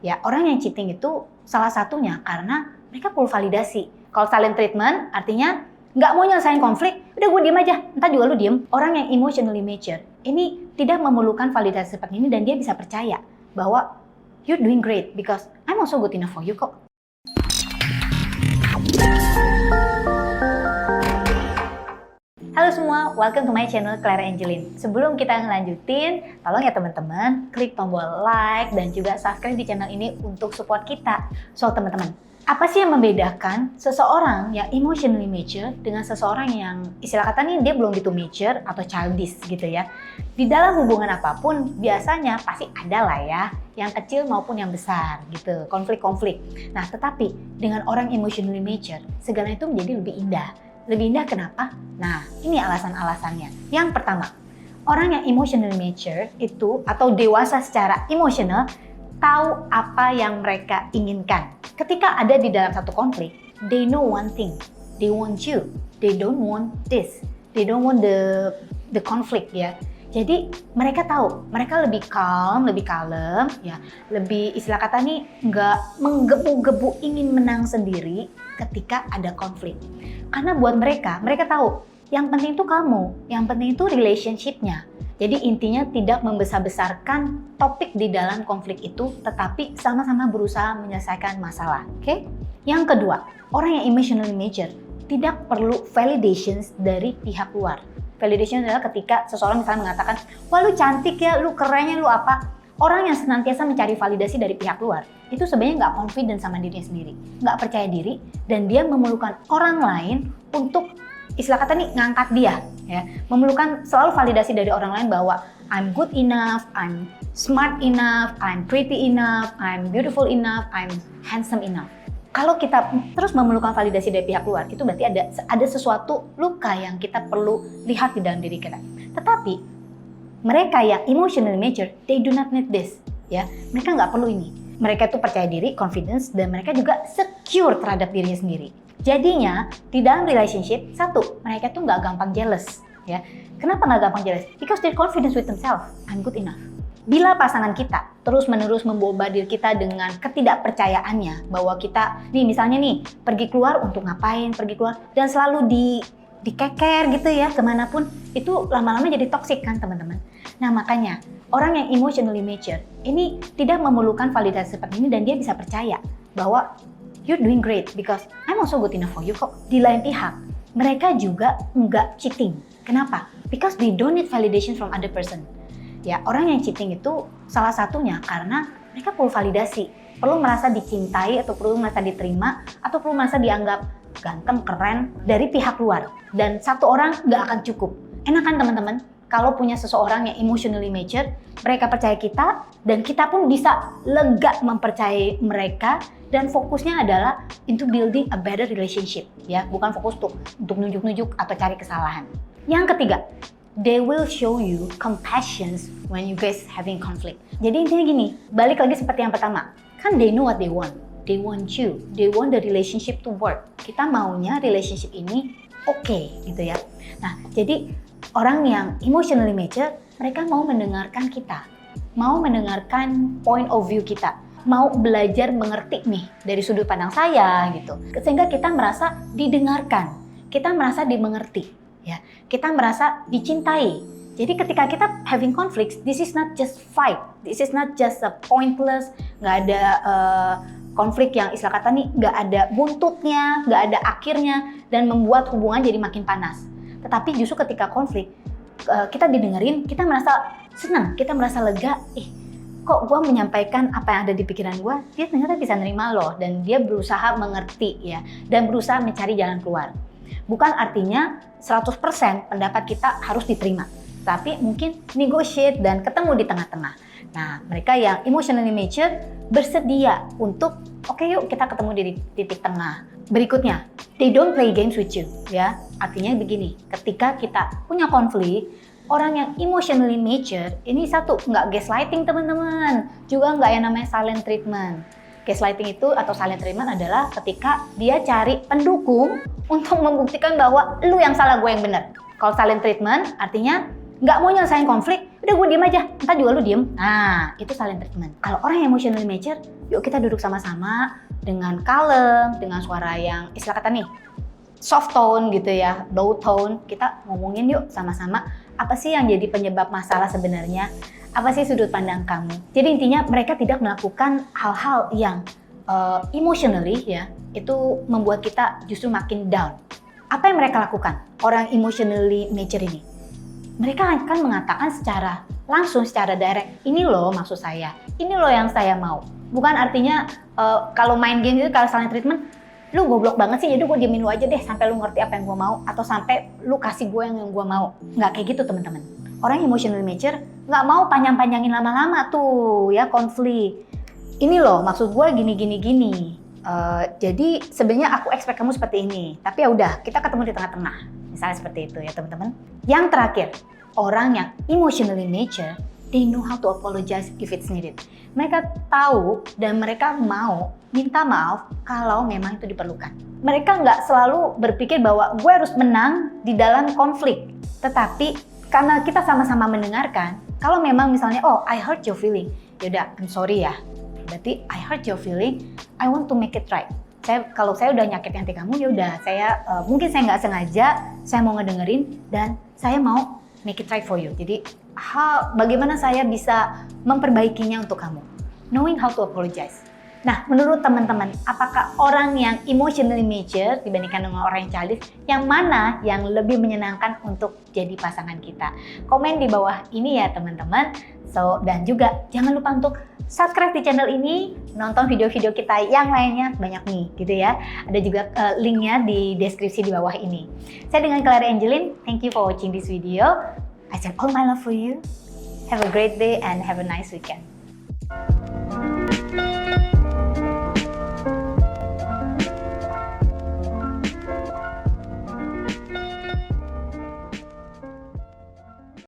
Ya, orang yang cheating itu salah satunya karena mereka perlu validasi. Kalau silent treatment artinya nggak mau nyelesain konflik, udah gue diem aja, entar juga lu diem. Orang yang emotionally mature ini tidak memerlukan validasi seperti ini dan dia bisa percaya bahwa you're doing great because I'm also good enough for you kok. Halo semua, welcome to my channel Clara Angeline. Sebelum kita ngelanjutin, tolong ya teman-teman, klik tombol like dan juga subscribe di channel ini untuk support kita. So teman-teman, apa sih yang membedakan seseorang yang emotionally mature dengan seseorang yang istilah kata nih dia belum gitu mature atau childish gitu ya. Di dalam hubungan apapun biasanya pasti ada lah ya, yang kecil maupun yang besar gitu, konflik-konflik. Nah tetapi dengan orang emotionally mature, segala itu menjadi lebih indah. Lebih indah kenapa? Nah, ini alasan-alasannya. Yang pertama, orang yang emotionally mature itu atau dewasa secara emosional tahu apa yang mereka inginkan. Ketika ada di dalam satu konflik, they know one thing. They want you. They don't want this. They don't want the conflict ya. Jadi mereka tahu, mereka lebih calm, lebih kalem, ya, lebih istilah kata nih nggak menggebu-gebu ingin menang sendiri ketika ada konflik. Karena buat mereka tahu yang penting itu kamu, yang penting itu relationship-nya. Jadi intinya tidak membesar-besarkan topik di dalam konflik itu, tetapi sama-sama berusaha menyelesaikan masalah. Oke? Yang kedua, orang yang emotionally mature tidak perlu validations dari pihak luar. Validation adalah ketika seseorang misalnya mengatakan, wah lu cantik ya, lu kerennya, lu apa. Orang yang senantiasa mencari validasi dari pihak luar, itu sebenarnya nggak confident sama dirinya sendiri. Nggak percaya diri, dan dia memerlukan orang lain untuk, istilah kata nih, ngangkat dia. Ya. Memerlukan selalu validasi dari orang lain bahwa I'm good enough, I'm smart enough, I'm pretty enough, I'm beautiful enough, I'm handsome enough. Kalau kita terus memerlukan validasi dari pihak luar, itu berarti ada sesuatu luka yang kita perlu lihat di dalam diri kita. Tetapi mereka yang emotionally mature, they do not need this, ya. Mereka nggak perlu ini. Mereka tuh percaya diri, confidence, dan mereka juga secure terhadap dirinya sendiri. Jadinya di dalam relationship, satu, mereka tuh nggak gampang jealous, ya. Kenapa nggak gampang jealous? Because they're confident with themselves. I'm good enough. Bila pasangan kita terus-menerus membombardir kita dengan ketidakpercayaannya bahwa kita, nih misalnya nih, pergi keluar untuk ngapain, pergi keluar, dan selalu dikeker gitu ya, kemanapun, itu lama-lama jadi toxic kan teman-teman. Nah makanya, orang yang emotionally mature, ini tidak memerlukan validasi seperti ini dan dia bisa percaya bahwa you're doing great because I'm also good enough for you kok. Di lain pihak, mereka juga nggak cheating. Kenapa? Because they don't need validation from other person. Ya, orang yang cheating itu salah satunya karena mereka perlu validasi, perlu merasa dicintai atau perlu merasa diterima atau perlu merasa dianggap ganteng, keren dari pihak luar. Dan satu orang nggak akan cukup. Enak kan teman-teman? Kalau punya seseorang yang emotionally mature, mereka percaya kita dan kita pun bisa lega mempercayai mereka dan fokusnya adalah into building a better relationship, ya, bukan fokus untuk nunjuk-nunjuk atau cari kesalahan. Yang ketiga, they will show you compassion when you guys having conflict. Jadi intinya gini, balik lagi seperti yang pertama. Kan they know what they want. They want you. They want the relationship to work. Kita maunya relationship ini oke, gitu ya. Nah, jadi orang yang emotionally mature, mereka mau mendengarkan kita. Mau mendengarkan point of view kita. Mau belajar mengerti nih dari sudut pandang saya gitu. Sehingga kita merasa didengarkan. Kita merasa dimengerti. Ya, kita merasa dicintai. Jadi ketika kita having conflicts, this is not just fight, this is not just a pointless, nggak ada konflik yang istilah kata nih nggak ada buntutnya, nggak ada akhirnya dan membuat hubungan jadi makin panas. Tetapi justru ketika konflik kita didengerin, kita merasa senang, kita merasa lega. Kok gue menyampaikan apa yang ada di pikiran gue, dia ternyata bisa nerima loh dan dia berusaha mengerti ya dan berusaha mencari jalan keluar. Bukan artinya 100% pendapat kita harus diterima, tapi mungkin negotiate dan ketemu di tengah-tengah. Nah, mereka yang emotionally mature bersedia untuk oke, yuk kita ketemu di titik tengah. Berikutnya, they don't play games with you, ya. Artinya begini, ketika kita punya konflik, orang yang emotionally mature ini satu, nggak gaslighting teman-teman, juga nggak yang namanya silent treatment. Gaslighting itu atau silent treatment adalah ketika dia cari pendukung untuk membuktikan bahwa lu yang salah, gue yang benar. Kalau silent treatment artinya nggak mau nyelesain konflik, udah gue diem aja, entar juga lu diem. Nah, itu silent treatment. Kalau orang yang emotionally mature, yuk kita duduk sama-sama dengan kalem, dengan suara yang istilah kata nih, soft tone gitu ya, low tone. Kita ngomongin yuk sama-sama, apa sih yang jadi penyebab masalah sebenarnya? Apa sih sudut pandang kamu? Jadi intinya mereka tidak melakukan hal-hal yang emotionally ya, itu membuat kita justru makin down. Apa yang mereka lakukan? Orang emotionally mature ini, mereka akan mengatakan secara langsung, secara direct, ini loh maksud saya, ini loh yang saya mau. Bukan artinya kalau main game itu, kalau silent treatment, lu goblok banget sih, jadi gue diemin lu aja deh sampai lu ngerti apa yang gue mau, atau sampai lu kasih gue yang gue mau. Nggak kayak gitu teman-teman. Orang emotionally mature nggak mau panjang-panjangin lama-lama tuh ya konflik. Ini loh maksud gue gini. Jadi sebenarnya aku expect kamu seperti ini, tapi ya udah kita ketemu di tengah-tengah. Misalnya seperti itu ya teman-teman. Yang terakhir, orang yang emotionally mature, they know how to apologize if it's needed. Mereka tahu dan mereka mau minta maaf kalau memang itu diperlukan. Mereka nggak selalu berpikir bahwa gue harus menang di dalam konflik. Tetapi karena kita sama-sama mendengarkan, kalau memang misalnya, oh I hurt your feeling, yaudah I'm sorry ya. Berarti I hurt your feeling, I want to make it right. Kalau saya udah nyakitin hati kamu, ya udah mungkin saya nggak sengaja, saya mau ngedengerin dan saya mau make it right for you. Jadi bagaimana saya bisa memperbaikinya untuk kamu? Knowing how to apologize. Nah, menurut teman-teman, apakah orang yang emotionally mature dibandingkan dengan orang yang childish, yang mana yang lebih menyenangkan untuk jadi pasangan kita? Komen di bawah ini ya teman-teman. Dan juga jangan lupa untuk subscribe di channel ini, nonton video-video kita yang lainnya, banyak nih gitu ya. Ada juga linknya di deskripsi di bawah ini. Saya dengan Clara Angeline, thank you for watching this video. I send all my love for you. Have a great day and have a nice weekend.